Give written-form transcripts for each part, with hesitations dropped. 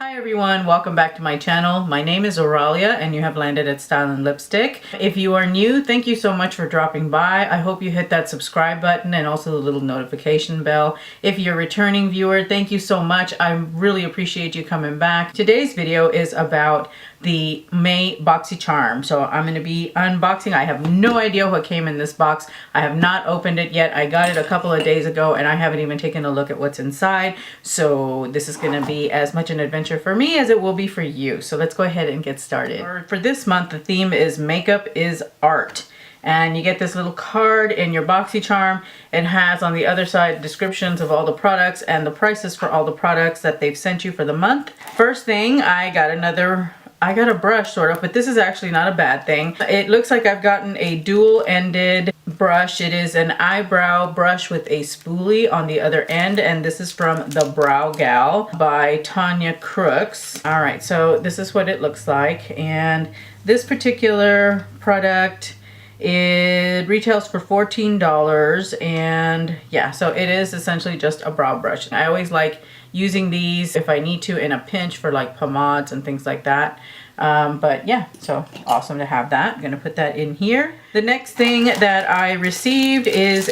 Hi everyone, welcome back to my channel. My name is Aurelia and you have landed at Style and Lipstick. If you are new, thank you so much for dropping by. I hope you hit that subscribe button and also the little notification bell. If you're a returning viewer, thank you so much. I really appreciate you coming back. Today's video is about the May Boxycharm. So I'm going to be unboxing. I have no idea what came in this box. I have not opened it yet. I got it a couple of days ago and I haven't even taken a look at what's inside. So this is going to be as much an adventure for me as it will be for you. So let's go ahead and get started. For this month, the theme is Makeup is Art. And you get this little card in your Boxycharm. It has on the other side descriptions of all the products and the prices for all the products that they've sent you for the month. First thing, I got a brush sort of, but this is actually not a bad thing. It looks like I've gotten a dual-ended brush. It is an eyebrow brush with a spoolie on the other end, and this is from The Brow Gal by Tanja Brooks. All right, so this is what it looks like, and this particular product, it retails for $14, and yeah, so it is essentially just a brow brush. I always like using these if I need to in a pinch for like pomades and things like that. But yeah, so awesome to have that. I'm gonna put that in here. The next thing that I received is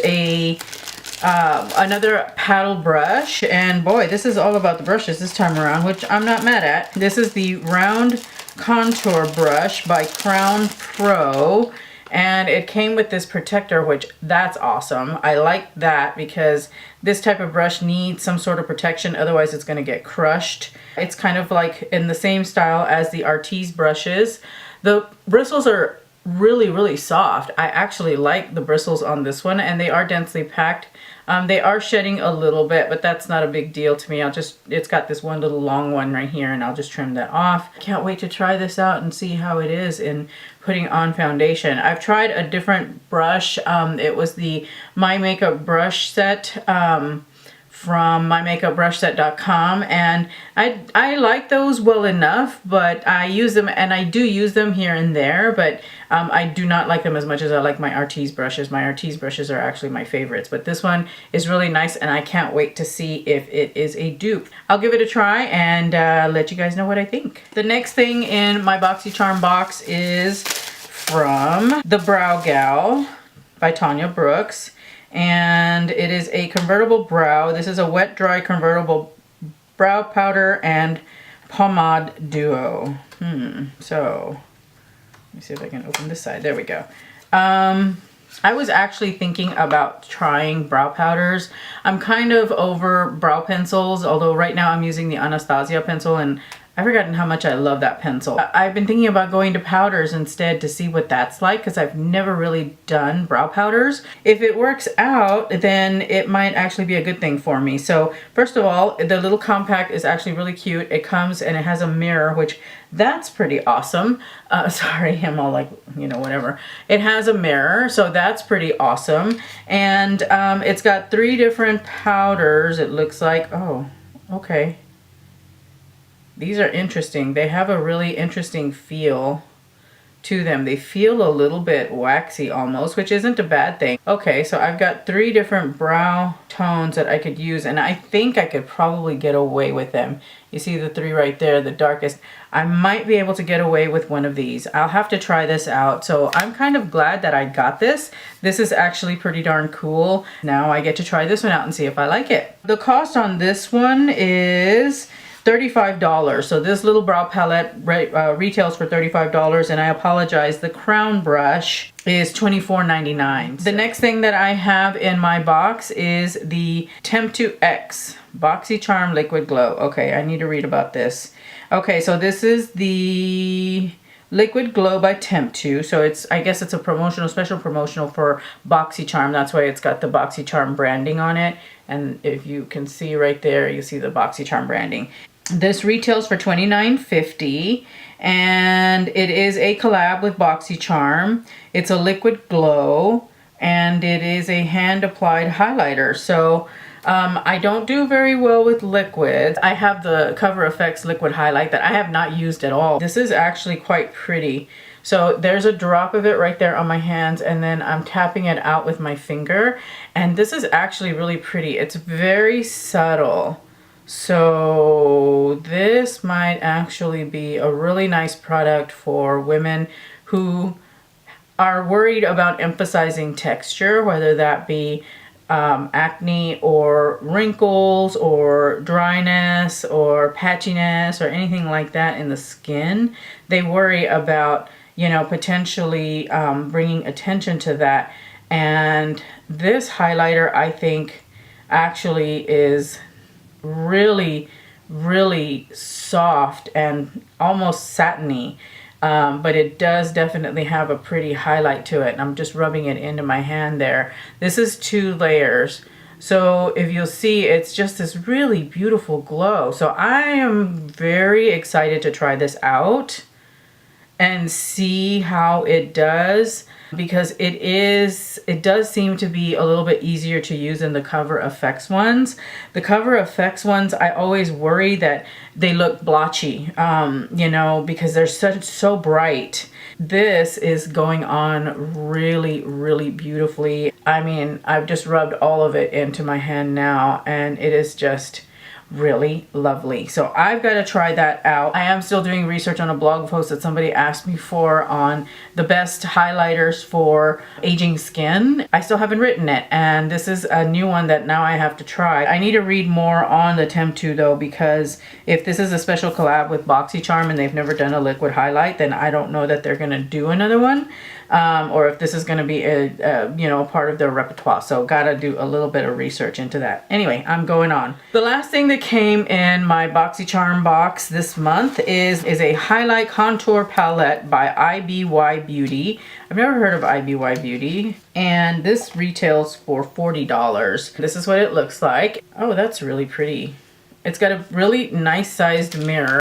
another paddle brush, and boy, this is all about the brushes this time around, which I'm not mad at. This is the Round Contour Brush by Crown Pro. And it came with this protector, which that's awesome. I like that because this type of brush needs some sort of protection, otherwise it's going to get crushed. It's kind of like in the same style as the Artis brushes. The bristles are really soft. I actually like the bristles on this one, and they are densely packed. They are shedding a little bit, but that's not a big deal to me. It's got this one little long one right here, and I'll just trim that off. Can't wait to try this out and see how it is in putting on foundation. I've tried a different brush. It was the My Makeup brush set from mymakeupbrushset.com, and I like those well enough, but I use them, and I do use them here and there, but I do not like them as much as I like my Artis brushes. My Artis brushes are actually my favorites, but this one is really nice, and I can't wait to see if it is a dupe. I'll give it a try and let you guys know what I think. The next thing in my Boxycharm box is from The Brow Gal by Tanja Brooks. And it is a convertible brow. This is a wet dry convertible brow powder and pomade duo. So let me see if I can open this side. There we go. I was actually thinking about trying brow powders. I'm kind of over brow pencils, although right now I'm using the Anastasia pencil, and I've forgotten how much I love that pencil. I've been thinking about going to powders instead to see what that's like, because I've never really done brow powders. If it works out, then it might actually be a good thing for me. So first of all, the little compact is actually really cute. It comes and it has a mirror, which that's pretty awesome. Sorry, I'm all like, you know, whatever. It has a mirror, so that's pretty awesome. And it's got 3 different powders, it looks like. Oh, okay. These are interesting. They have a really interesting feel to them. They feel a little bit waxy almost, which isn't a bad thing. Okay, so I've got 3 different brow tones that I could use, and I think I could probably get away with them. You see the 3 right there, the darkest. I might be able to get away with one of these. I'll have to try this out. So I'm kind of glad that I got this. This is actually pretty darn cool. Now I get to try this one out and see if I like it. The cost on this one is $35. So this little brow palette retails for $35, and I apologize, the crown brush is $24.99. The next thing that I have in my box is the Tempt2X Boxycharm Liquid Glow. Okay, I need to read about this. Okay, so this is the Liquid Glow by Tempt2. So I guess it's a promotional, special promotional for Boxycharm. That's why it's got the Boxycharm branding on it. And if you can see right there, you see the Boxycharm branding. This retails for $29.50, and it is a collab with Boxycharm. It's a liquid glow, and it is a hand-applied highlighter. So I don't do very well with liquids. I have the Cover FX liquid highlight that I have not used at all. This is actually quite pretty. So there's a drop of it right there on my hands, and then I'm tapping it out with my finger, and this is actually really pretty. It's very subtle. So this might actually be a really nice product for women who are worried about emphasizing texture, whether that be acne or wrinkles or dryness or patchiness or anything like that in the skin. They worry about, you know, potentially bringing attention to that. And this highlighter, I think, actually is really, really soft and almost satiny. But it does definitely have a pretty highlight to it. And I'm just rubbing it into my hand there. This is 2 layers. So if you'll see, it's just this really beautiful glow. So I am very excited to try this out and see how it does, because it does seem to be a little bit easier to use than the Cover FX ones. The Cover FX ones, I always worry that they look blotchy, you know, because they're so bright. This is going on really, really beautifully. I mean, I've just rubbed all of it into my hand now, and it is just really lovely. So I've got to try that out. I am still doing research on a blog post that somebody asked me for on the best highlighters for aging skin. I still haven't written it, and this is a new one that now I have to try. I need to read more on the Temp2 though, because if this is a special collab with Boxycharm and they've never done a liquid highlight, then I don't know that they're going to do another one. Or if this is going to be a you know, part of their repertoire. So gotta do a little bit of research into that. Anyway, I'm going on. The last thing that came in my Boxycharm box this month is a highlight contour palette by IBY Beauty. I've never heard of IBY Beauty, and this retails for $40. This is what it looks like. Oh, that's really pretty. It's got a really nice sized mirror.